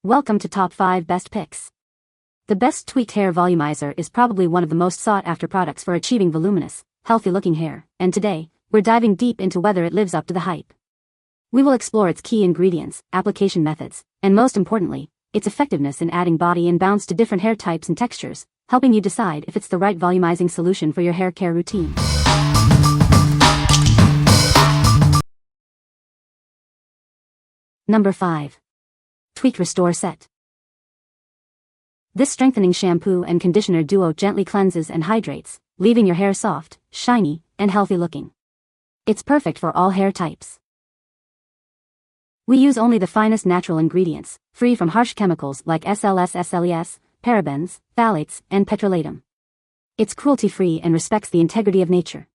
Welcome to Top 5 Best Picks. The best Tweaked Hair Volumizer is probably one of the most sought-after products for achieving voluminous, healthy-looking hair, and today, we're diving deep into whether it lives up to the hype. We will explore its key ingredients, application methods, and most importantly, its effectiveness in adding body and bounce to different hair types and textures, helping you decide if it's the right volumizing solution for your hair care routine. Number 5. Tweaked Restore Set. This strengthening shampoo and conditioner duo gently cleanses and hydrates, leaving your hair soft, shiny, and healthy looking. It's perfect for all hair types. We use only the finest natural ingredients, free from harsh chemicals like SLS, parabens, phthalates, and petrolatum. It's cruelty-free and respects the integrity of nature.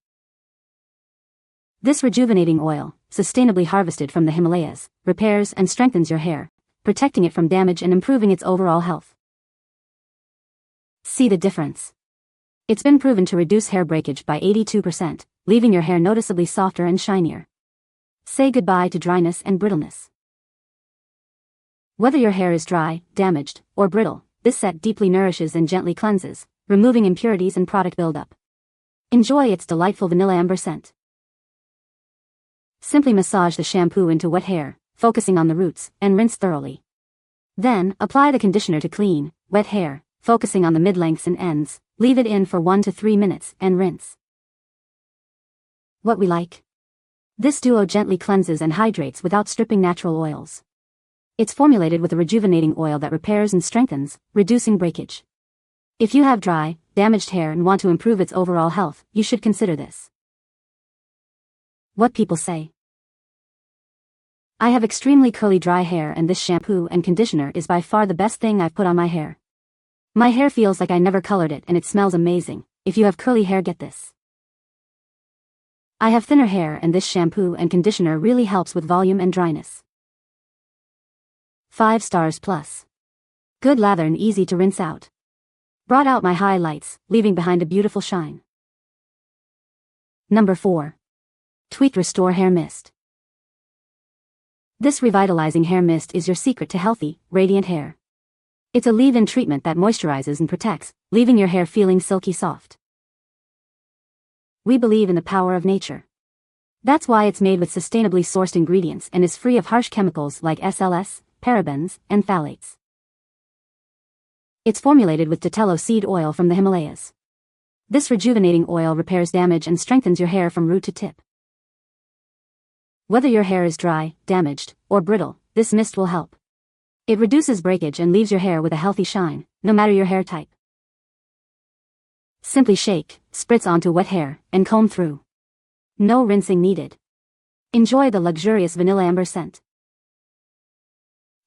This rejuvenating oil, sustainably harvested from the Himalayas, repairs and strengthens your hair, protecting it from damage and improving its overall health. See the difference. It's been proven to reduce hair breakage by 82%, leaving your hair noticeably softer and shinier. Say goodbye to dryness and brittleness. Whether your hair is dry, damaged, or brittle, this set deeply nourishes and gently cleanses, removing impurities and product buildup. Enjoy its delightful vanilla amber scent. Simply massage the shampoo into wet hair, focusing on the roots, and rinse thoroughly. Then, apply the conditioner to clean, wet hair, focusing on the mid-lengths and ends, leave it in for 1 to 3 minutes, and rinse. What we like? This duo gently cleanses and hydrates without stripping natural oils. It's formulated with a rejuvenating oil that repairs and strengthens, reducing breakage. If you have dry, damaged hair and want to improve its overall health, you should consider this. What people say. I have extremely curly dry hair and this shampoo and conditioner is by far the best thing I've put on my hair. My hair feels like I never colored it and it smells amazing. If you have curly hair, get this. I have thinner hair and this shampoo and conditioner really helps with volume and dryness. 5 stars plus. Good lather and easy to rinse out. Brought out my highlights, leaving behind a beautiful shine. Number 4. Tweaked Restore Hair Mist. This revitalizing hair mist is your secret to healthy, radiant hair. It's a leave-in treatment that moisturizes and protects, leaving your hair feeling silky soft. We believe in the power of nature. That's why it's made with sustainably sourced ingredients and is free of harsh chemicals like SLS, parabens, and phthalates. It's formulated with Totelo seed oil from the Himalayas. This rejuvenating oil repairs damage and strengthens your hair from root to tip. Whether your hair is dry, damaged, or brittle, this mist will help. It reduces breakage and leaves your hair with a healthy shine, no matter your hair type. Simply shake, spritz onto wet hair, and comb through. No rinsing needed. Enjoy the luxurious vanilla amber scent.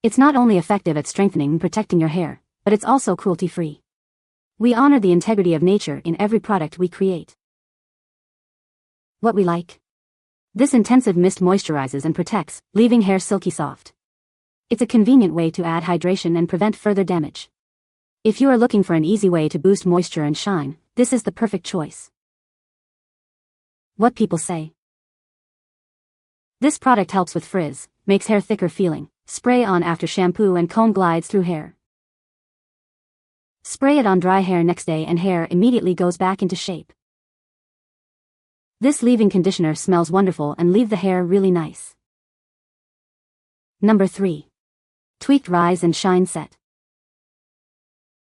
It's not only effective at strengthening and protecting your hair, but it's also cruelty-free. We honor the integrity of nature in every product we create. What we like? This intensive mist moisturizes and protects, leaving hair silky soft. It's a convenient way to add hydration and prevent further damage. If you are looking for an easy way to boost moisture and shine, this is the perfect choice. What people say. This product helps with frizz, makes hair thicker feeling, spray on after shampoo and comb glides through hair. Spray it on dry hair next day and hair immediately goes back into shape. This leave-in conditioner smells wonderful and leave the hair really nice. Number 3. Tweaked Rise and Shine Set.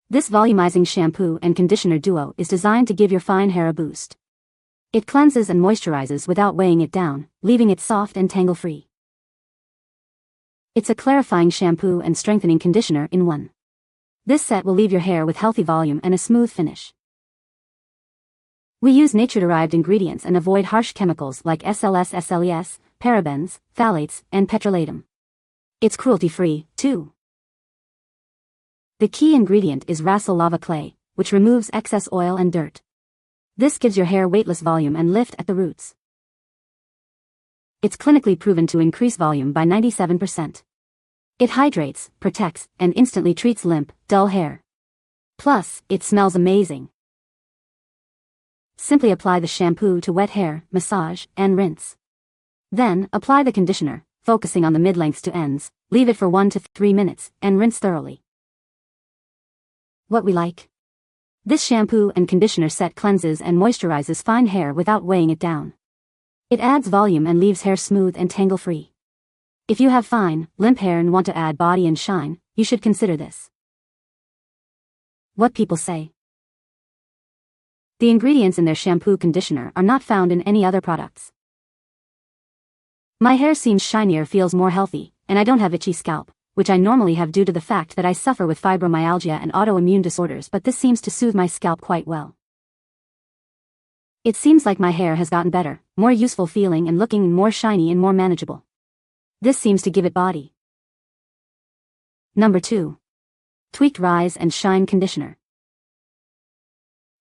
This volumizing shampoo and conditioner duo is designed to give your fine hair a boost. It cleanses and moisturizes without weighing it down, leaving it soft and tangle-free. It's a clarifying shampoo and strengthening conditioner in one. This set will leave your hair with healthy volume and a smooth finish. We use nature-derived ingredients and avoid harsh chemicals like SLS, parabens, phthalates, and petrolatum. It's cruelty-free, too. The key ingredient is Rassel lava clay, which removes excess oil and dirt. This gives your hair weightless volume and lift at the roots. It's clinically proven to increase volume by 97%. It hydrates, protects, and instantly treats limp, dull hair. Plus, it smells amazing. Simply apply the shampoo to wet hair, massage, and rinse. Then, apply the conditioner, focusing on the mid-lengths to ends, leave it for 1 to 3 minutes, and rinse thoroughly. What we like. This shampoo and conditioner set cleanses and moisturizes fine hair without weighing it down. It adds volume and leaves hair smooth and tangle-free. If you have fine, limp hair and want to add body and shine, you should consider this. What people say. The ingredients in their shampoo conditioner are not found in any other products. My hair seems shinier, feels more healthy, and I don't have itchy scalp, which I normally have due to the fact that I suffer with fibromyalgia and autoimmune disorders, but this seems to soothe my scalp quite well. It seems like my hair has gotten better, more useful feeling and looking more shiny and more manageable. This seems to give it body. Number 2. Tweaked Rise and Shine Conditioner.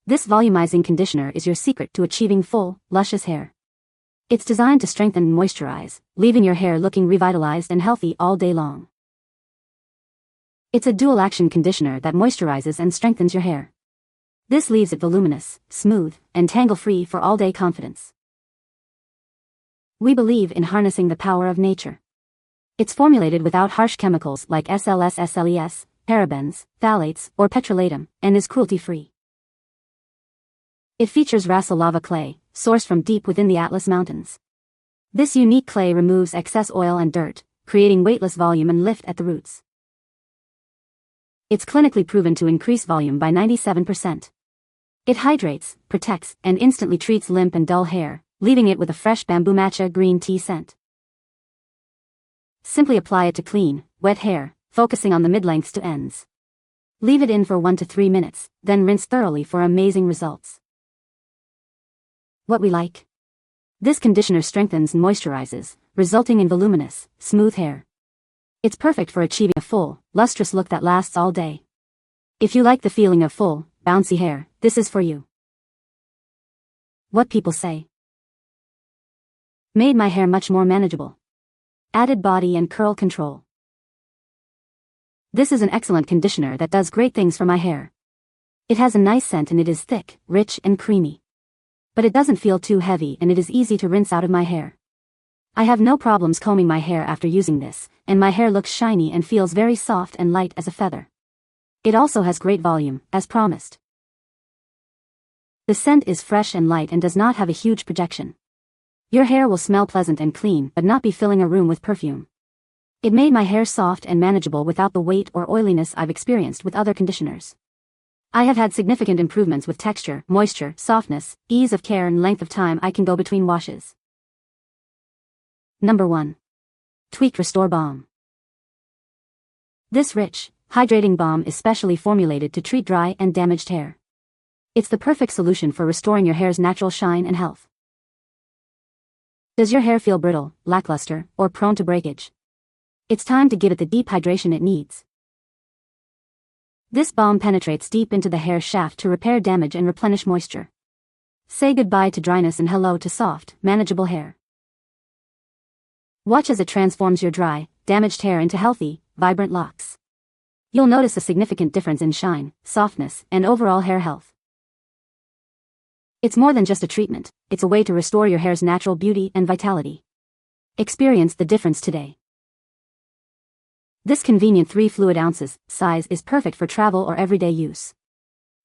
This volumizing conditioner is your secret to achieving full, luscious hair. It's designed to strengthen and moisturize, leaving your hair looking revitalized and healthy all day long. It's a dual-action conditioner that moisturizes and strengthens your hair. This leaves it voluminous, smooth, and tangle-free for all-day confidence. We believe in harnessing the power of nature. It's formulated without harsh chemicals like SLS, SLES, parabens, phthalates, or petrolatum, and is cruelty-free. It features Rasa lava clay, sourced from deep within the Atlas Mountains. This unique clay removes excess oil and dirt, creating weightless volume and lift at the roots. It's clinically proven to increase volume by 97%. It hydrates, protects, and instantly treats limp and dull hair, leaving it with a fresh bamboo matcha green tea scent. Simply apply it to clean, wet hair, focusing on the mid-lengths to ends. Leave it in for 1 to 3 minutes, then rinse thoroughly for amazing results. What we like. This conditioner strengthens and moisturizes, resulting in voluminous, smooth hair. It's perfect for achieving a full, lustrous look that lasts all day. If you like the feeling of full, bouncy hair, this is for you. What people say. Made my hair much more manageable. Added body and curl control. This is an excellent conditioner that does great things for my hair. It has a nice scent and it is thick, rich, and creamy. But it doesn't feel too heavy and it is easy to rinse out of my hair. I have no problems combing my hair after using this, and my hair looks shiny and feels very soft and light as a feather. It also has great volume, as promised. The scent is fresh and light and does not have a huge projection. Your hair will smell pleasant and clean but not be filling a room with perfume. It made my hair soft and manageable without the weight or oiliness I've experienced with other conditioners. I have had significant improvements with texture, moisture, softness, ease of care and length of time I can go between washes. Number 1. Tweaked Restore Balm. This rich, hydrating balm is specially formulated to treat dry and damaged hair. It's the perfect solution for restoring your hair's natural shine and health. Does your hair feel brittle, lackluster, or prone to breakage? It's time to give it the deep hydration it needs. This balm penetrates deep into the hair shaft to repair damage and replenish moisture. Say goodbye to dryness and hello to soft, manageable hair. Watch as it transforms your dry, damaged hair into healthy, vibrant locks. You'll notice a significant difference in shine, softness, and overall hair health. It's more than just a treatment, it's a way to restore your hair's natural beauty and vitality. Experience the difference today. This convenient 3 fluid ounces size is perfect for travel or everyday use.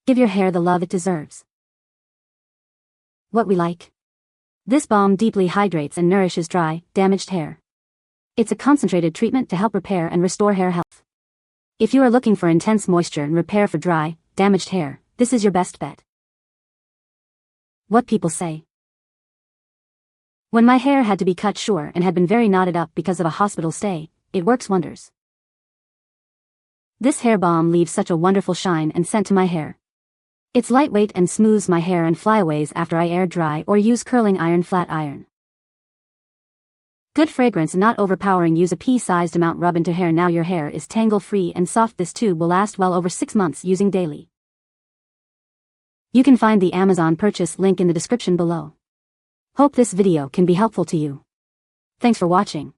Give your hair the love it deserves. What we like. This balm deeply hydrates and nourishes dry, damaged hair. It's a concentrated treatment to help repair and restore hair health. If you are looking for intense moisture and repair for dry, damaged hair, this is your best bet. What people say. When my hair had to be cut short and had been very knotted up because of a hospital stay, it works wonders. This hair balm leaves such a wonderful shine and scent to my hair. It's lightweight and smooths my hair and flyaways after I air dry or use curling iron flat iron. Good fragrance and not overpowering. Use a pea-sized amount, rub into hair. Now your hair is tangle-free and soft. This tube will last well over 6 months using daily. You can find the Amazon purchase link in the description below. Hope this video can be helpful to you. Thanks for watching.